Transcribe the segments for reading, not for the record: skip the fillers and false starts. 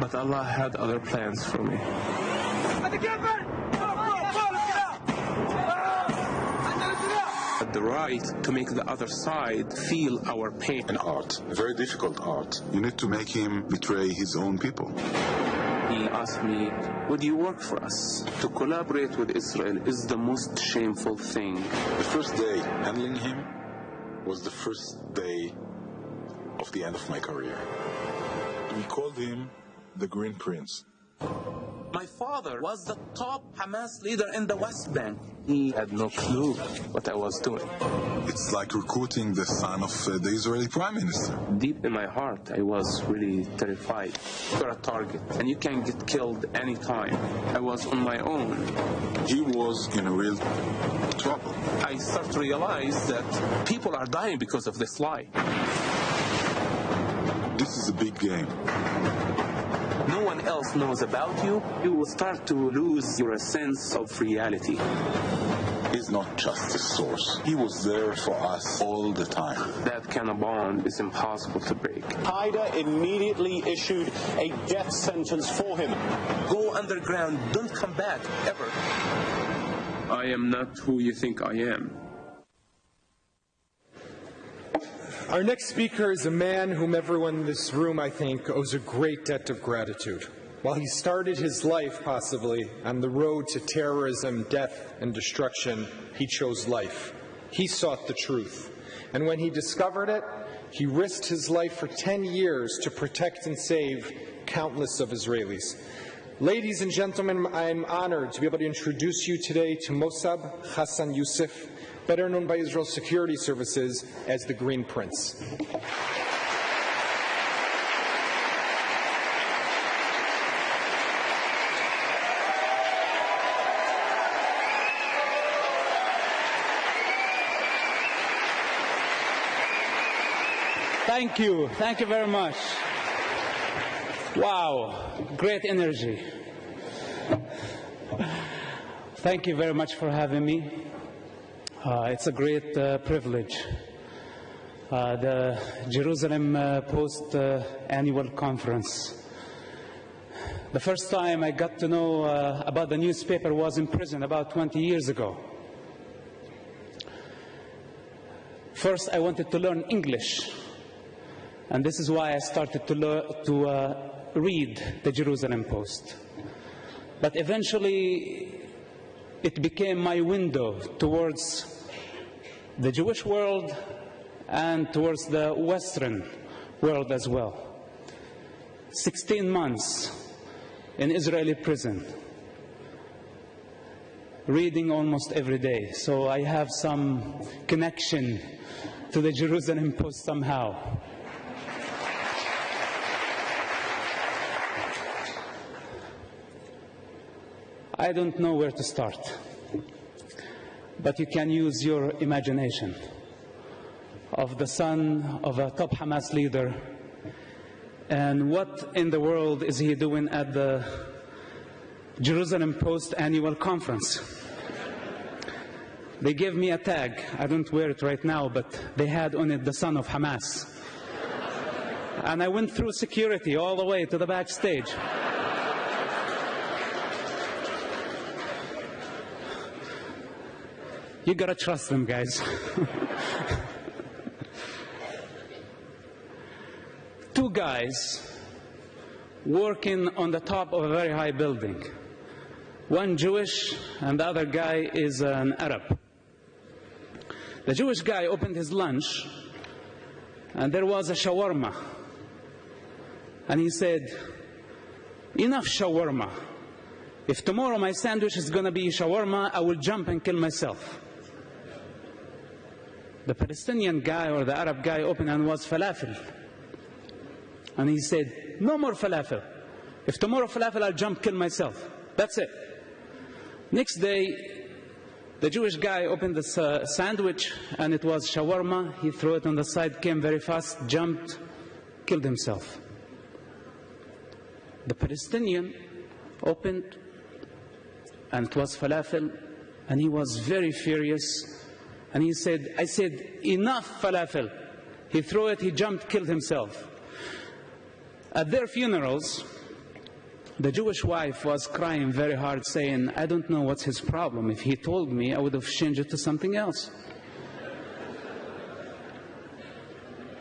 But Allah had other plans for me. Had the right to make the other side feel our pain. An art, a very difficult art. You need to make him betray his own people. He asked me, would you work for us? To collaborate with Israel is the most shameful thing. The first day handling him was the first day of the end of my career. We called him the Green Prince. My father was the top Hamas leader in the West Bank. He had no clue what I was doing. It's like recruiting the son of the Israeli Prime Minister. Deep in my heart, I was really terrified. You're a target, and you can get killed anytime. I was on my own. He was in a real trouble. I start to realize that people are dying because of this lie. This is a big game. No one else knows about you. You will start to lose your sense of reality. He's not just a source. He was there for us all the time. That kind of bond is impossible to break. Qaeda immediately issued a death sentence for him. Go underground. Don't come back, ever. I am not who you think I am. Our next speaker is a man whom everyone in this room, I think, owes a great debt of gratitude. While he started his life, possibly, on the road to terrorism, death, and destruction, he chose life. He sought the truth. And when he discovered it, he risked his life for 10 years to protect and save countless of Israelis. Ladies and gentlemen, I am honored to be able to introduce you today to Mosab Hassan Yousef, better known by Israel's security services as the Green Prince. Thank you. Thank you very much. Wow, great energy. Thank you very much for having me. It's a great privilege. The Jerusalem Post annual conference. The first time I got to know about the newspaper was in prison about 20 years ago. First, I wanted to learn English, and this is why I started to read the Jerusalem Post. But eventually, it became my window towards the Jewish world and towards the Western world as well. 16 months in Israeli prison, reading almost every day. So I have some connection to the Jerusalem Post somehow. I don't know where to start, but you can use your imagination of the son of a top Hamas leader, and what in the world is he doing at the Jerusalem Post annual conference? They gave me a tag. I don't wear it right now, but they had on it the son of Hamas. And I went through security all the way to the backstage. You gotta trust them, guys. Two guys working on the top of a very high building. One Jewish and the other guy is an Arab. The Jewish guy opened his lunch and there was a shawarma. And he said, "Enough shawarma. If tomorrow my sandwich is going to be shawarma, I will jump and kill myself." The Palestinian guy or the Arab guy opened and was falafel. And he said, "No more falafel. If tomorrow falafel, I'll jump, kill myself. That's it." Next day, the Jewish guy opened the sandwich and it was shawarma. He threw it on the side, came very fast, jumped, killed himself. The Palestinian opened and it was falafel, and he was very furious. And he said, "I said, enough falafel." He threw it, he jumped, killed himself. At their funerals, The Jewish wife was crying very hard, saying, I don't know what's his problem. If he told me, I would have changed it to something else.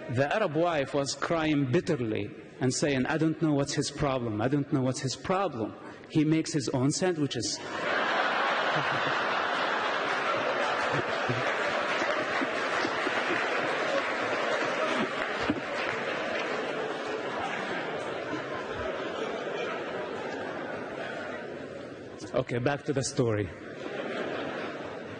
The Arab wife was crying bitterly and saying, I don't know what's his problem. I don't know what's his problem. He makes his own sandwiches. Okay, back to the story.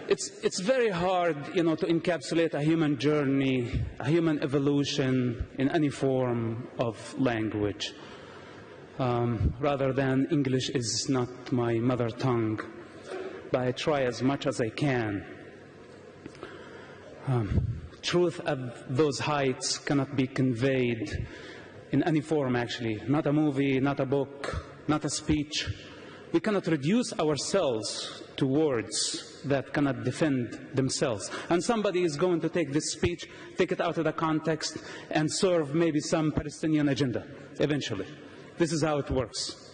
It's very hard, to encapsulate a human journey, a human evolution in any form of language. Rather than English is not my mother tongue, but I try as much as I can. Truth of those heights cannot be conveyed in any form, actually. Not a movie, not a book, not a speech. We cannot reduce ourselves to words that cannot defend themselves. And somebody is going to take this speech, take it out of the context, and serve maybe some Palestinian agenda, eventually. This is how it works.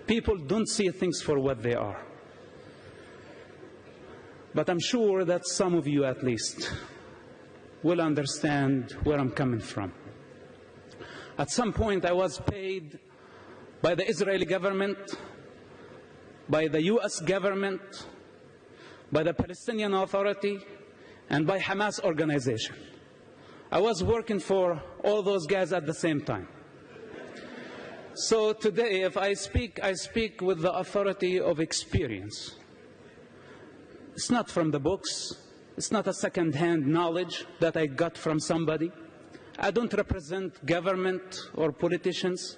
People don't see things for what they are. But I'm sure that some of you, at least, will understand where I'm coming from. At some point, I was paid by the Israeli government, by the US government, by the Palestinian Authority, and by Hamas organization. I was working for all those guys at the same time. So today, if I speak with the authority of experience. It's not from the books. It's not a second-hand knowledge that I got from somebody. I don't represent government or politicians.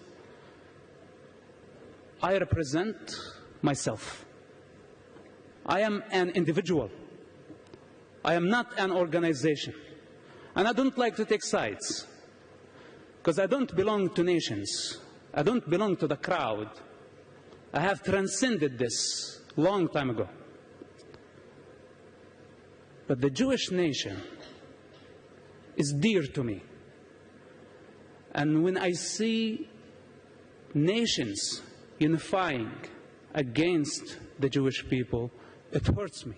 I represent myself. I am an individual. I am not an organization. And I don't like to take sides, because I don't belong to nations. I don't belong to the crowd. I have transcended this long time ago. But the Jewish nation is dear to me. And when I see nations unifying against the Jewish people, it hurts me.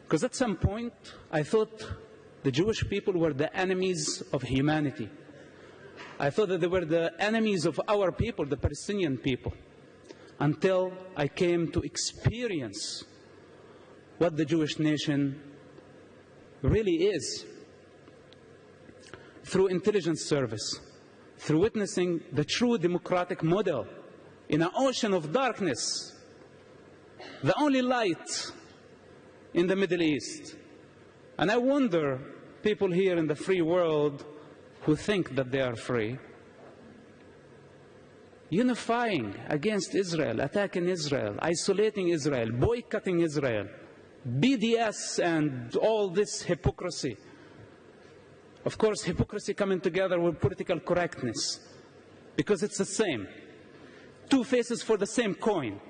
Because at some point, I thought the Jewish people were the enemies of humanity. I thought that they were the enemies of our people, the Palestinian people, until I came to experience what the Jewish nation really is. Through intelligence service, through witnessing the true democratic model in an ocean of darkness, the only light in the Middle East. And I wonder, people here in the free world who think that they are free, unifying against Israel, attacking Israel, isolating Israel, boycotting Israel, BDS and all this hypocrisy. Of course, hypocrisy coming together with political correctness, because it's the same. Two faces for the same coin.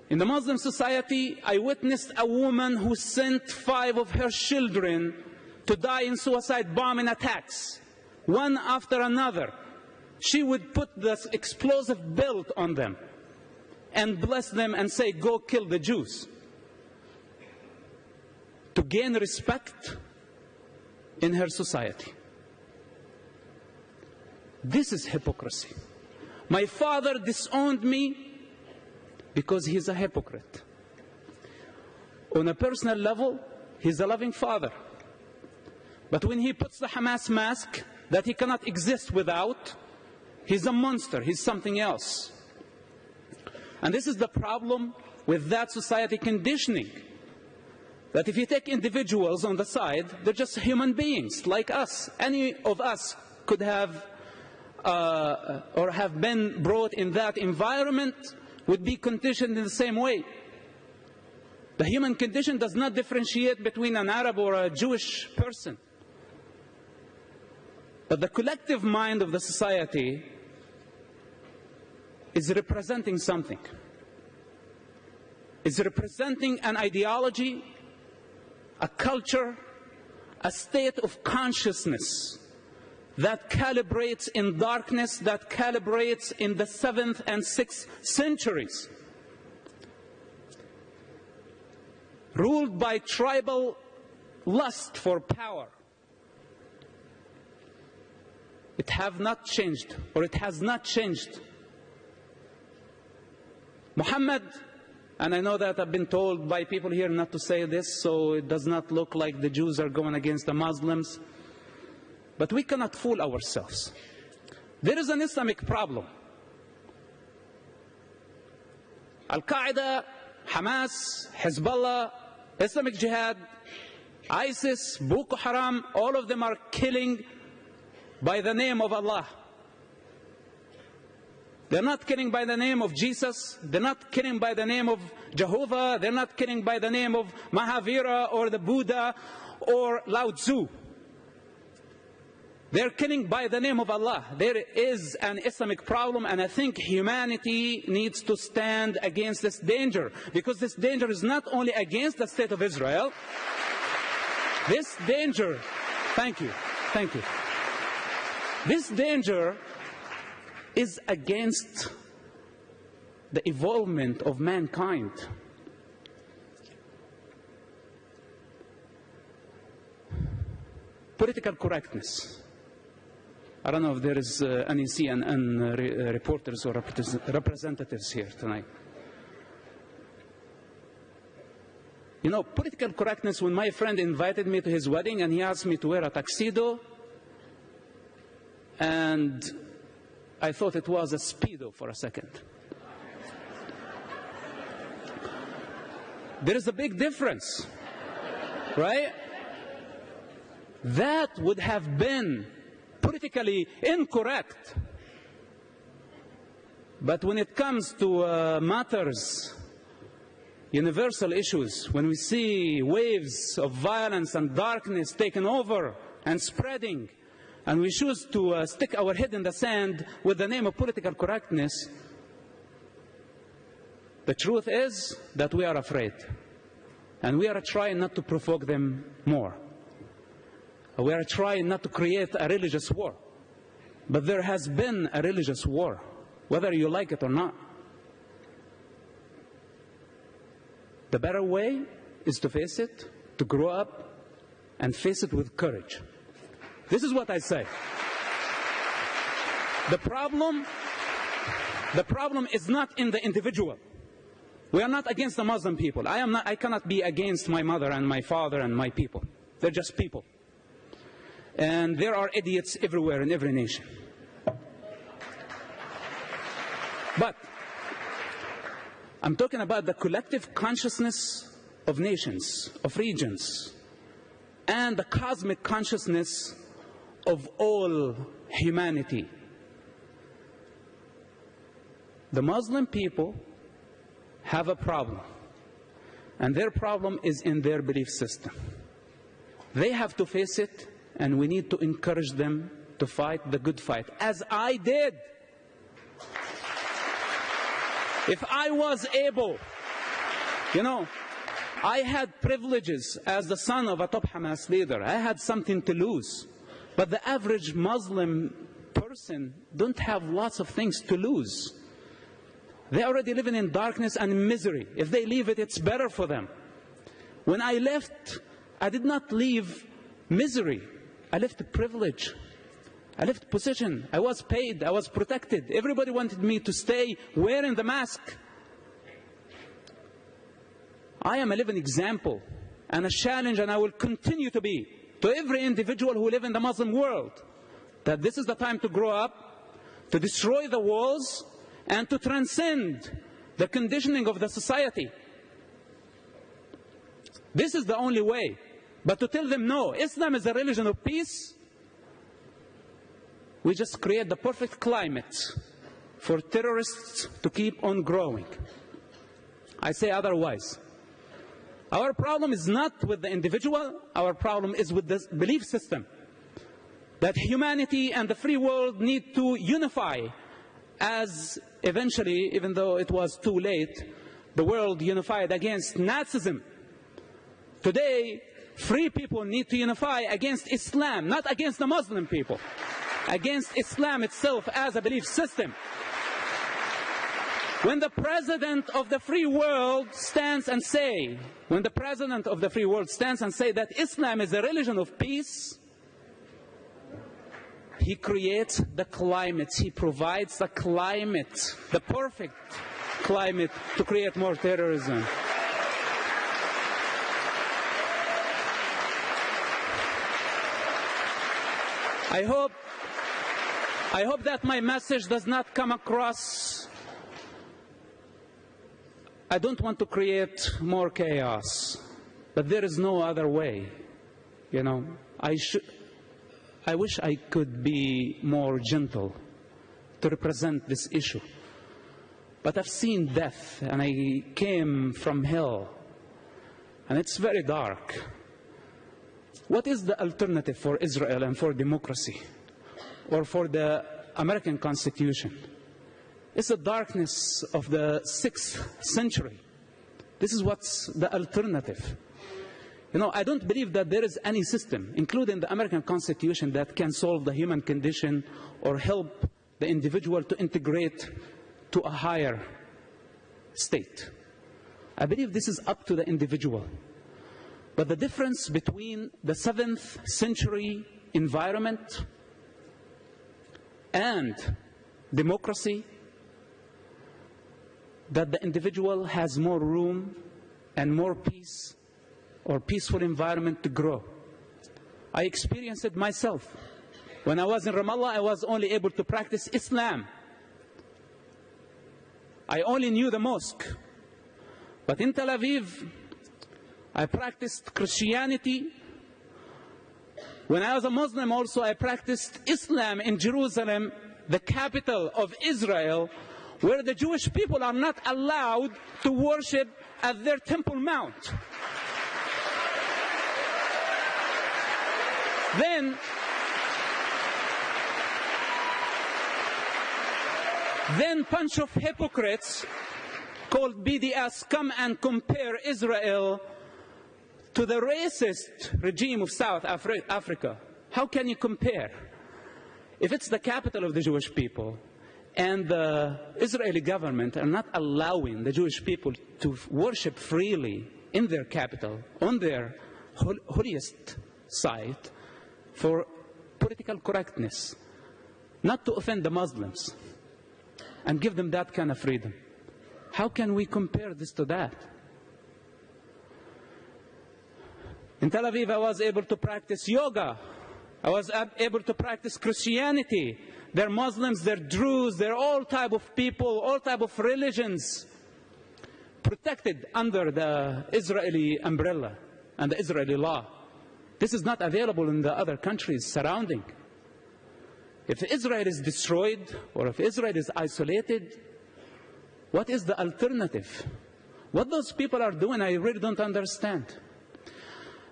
In the Muslim society, I witnessed a woman who sent 5 of her children to die in suicide bombing attacks, one after another. She would put this explosive belt on them and bless them and say, go kill the Jews, to gain respect in her society. This is hypocrisy. My father disowned me because he's a hypocrite. On a personal level, he's a loving father. But when he puts the Hamas mask that he cannot exist without, he's a monster, he's something else. And this is the problem with that society conditioning. That if you take individuals on the side, they're just human beings like us. Any of us could have or have been brought in that environment, would be conditioned in the same way. The human condition does not differentiate between an Arab or a Jewish person. But the collective mind of the society is representing something. Is representing an ideology, a culture, a state of consciousness that calibrates in darkness, that calibrates in the 7th and 6th centuries, ruled by tribal lust for power. It have not changed, or it has not changed. Muhammad, and I know that I've been told by people here not to say this, so it does not look like the Jews are going against the Muslims, but we cannot fool ourselves. There is an Islamic problem. Al-Qaeda, Hamas, Hezbollah, Islamic Jihad, ISIS, Boko Haram, all of them are killing by the name of Allah. They're not killing by the name of Jesus. They're not killing by the name of Jehovah. They're not killing by the name of Mahavira or the Buddha or Lao Tzu. They're killing by the name of Allah. There is an Islamic problem, and I think humanity needs to stand against this danger, because this danger is not only against the state of Israel. This danger, thank you. This danger is against the evolvement of mankind. Political correctness. I don't know if there is any CNN reporters or representatives here tonight. You know, political correctness, when my friend invited me to his wedding and he asked me to wear a tuxedo, and I thought it was a Speedo for a second. There is a big difference, right? That would have been politically incorrect. But when it comes to matters, universal issues, when we see waves of violence and darkness taking over and spreading, and we choose to stick our head in the sand with the name of political correctness, the truth is that we are afraid. And we are trying not to provoke them more. We are trying not to create a religious war. But there has been a religious war, whether you like it or not. The better way is to face it, to grow up, and face it with courage. This is what I say. The problem is not in the individual. We are not against the Muslim people. I cannot be against my mother and my father and my people. They're just people. And there are idiots everywhere in every nation. But I'm talking about the collective consciousness of nations, of regions, and the cosmic consciousness of all humanity. The Muslim people have a problem, and their problem is in their belief system. They have to face it, and we need to encourage them to fight the good fight, as I did. If I was able, you know, I had privileges as the son of a top Hamas leader. I had something to lose. But the average Muslim person don't have lots of things to lose. They're already living in darkness and misery. If they leave it, it's better for them. When I left, I did not leave misery. I left privilege. I left position. I was paid. I was protected. Everybody wanted me to stay wearing the mask. I am a living example and a challenge, and I will continue to be, to every individual who lives in the Muslim world, that this is the time to grow up, to destroy the walls, and to transcend the conditioning of the society. This is the only way. But to tell them, no, Islam is a religion of peace, we just create the perfect climate for terrorists to keep on growing. I say otherwise. Our problem is not with the individual, our problem is with the belief system. That humanity and the free world need to unify, as eventually, even though it was too late, the world unified against Nazism. Today, free people need to unify against Islam, not against the Muslim people. against Islam itself as a belief system. When the president of the free world stands and say, that Islam is a religion of peace, he creates the climate, he provides the climate, the perfect climate to create more terrorism. I hope that my message does not come across. I don't want to create more chaos, but there is no other way. You know, I wish I could be more gentle to represent this issue. But I've seen death, and I came from hell, and it's very dark. What is the alternative for Israel and for democracy, or for the American Constitution? It's the darkness of the 6th century. This is what's the alternative. You know, I don't believe that there is any system, including the American Constitution, that can solve the human condition or help the individual to integrate to a higher state. I believe this is up to the individual. But the difference between the 7th century environment and democracy, that the individual has more room and more peace or peaceful environment to grow. I experienced it myself. When I was in Ramallah, I was only able to practice Islam. I only knew the mosque. But in Tel Aviv, I practiced Christianity. When I was a Muslim also, I practiced Islam in Jerusalem, the capital of Israel, where the Jewish people are not allowed to worship at their Temple Mount. Then bunch of hypocrites called BDS come and compare Israel to the racist regime of South Africa. How can you compare? If it's the capital of the Jewish people, and the Israeli government are not allowing the Jewish people to worship freely in their capital, on their holiest site, for political correctness, not to offend the Muslims, and give them that kind of freedom. How can we compare this to that? In Tel Aviv, I was able to practice yoga. I was able to practice Christianity. They're Muslims, they're Druze, they're all type of people, all type of religions, protected under the Israeli umbrella and the Israeli law. This is not available in the other countries surrounding. If Israel is destroyed, or if Israel is isolated, what is the alternative? What those people are doing, I really don't understand.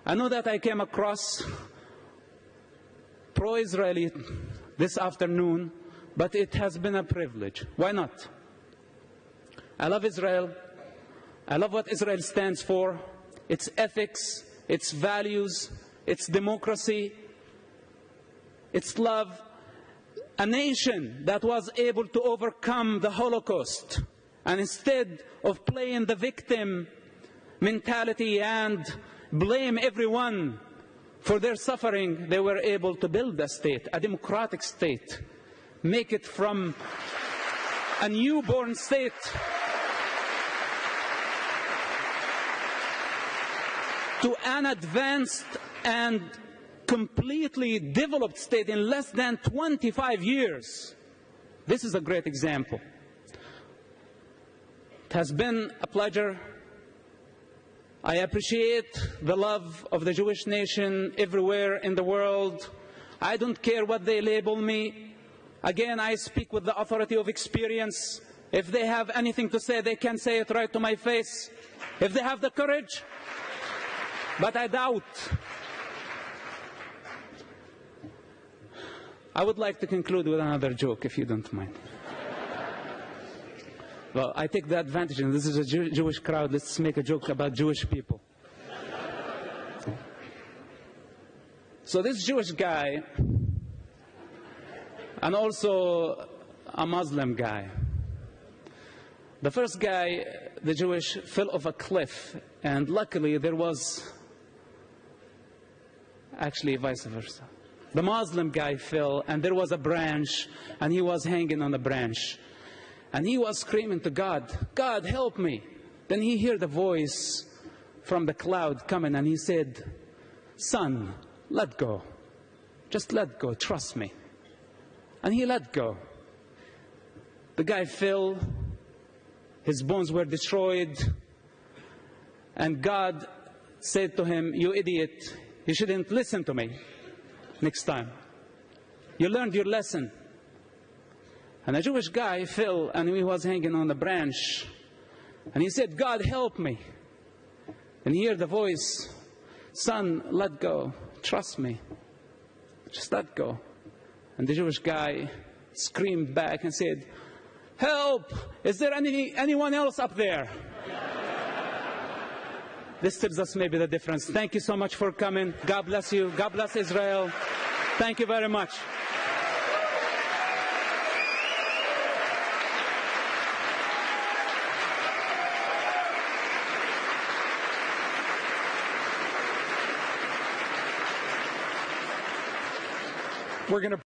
I know that I came across pro-Israeli this afternoon, but it has been a privilege. Why not? I love Israel. I love what Israel stands for, its ethics, its values, its democracy, its love. A nation that was able to overcome the Holocaust, and instead of playing the victim mentality and blame everyone for their suffering, they were able to build a state, a democratic state, make it from a newborn state to an advanced and completely developed state in less than 25 years. This is a great example. It has been a pleasure. I appreciate the love of the Jewish nation everywhere in the world. I don't care what they label me. Again, I speak with the authority of experience. If they have anything to say, they can say it right to my face, if they have the courage. But I doubt. I would like to conclude with another joke, if you don't mind. Well, I take the advantage, and this is a Jewish crowd. Let's make a joke about Jewish people. So this Jewish guy and also a Muslim guy. The first guy, the Jewish, fell off a cliff, and luckily there was actually vice versa. The Muslim guy fell, and there was a branch, and he was hanging on the branch. And he was screaming to God, God, help me. Then he heard a voice from the cloud coming, and he said, son, let go. Just let go, trust me. And he let go. The guy fell, his bones were destroyed, and God said to him, you idiot, you shouldn't listen to me next time. You learned your lesson. And a Jewish guy fell, and he was hanging on the branch. And he said, God, help me. And he heard the voice, son, let go. Trust me. Just let go. And the Jewish guy screamed back and said, help! Is there anyone else up there? This tells us maybe the difference. Thank you so much for coming. God bless you. God bless Israel. Thank you very much. We're going to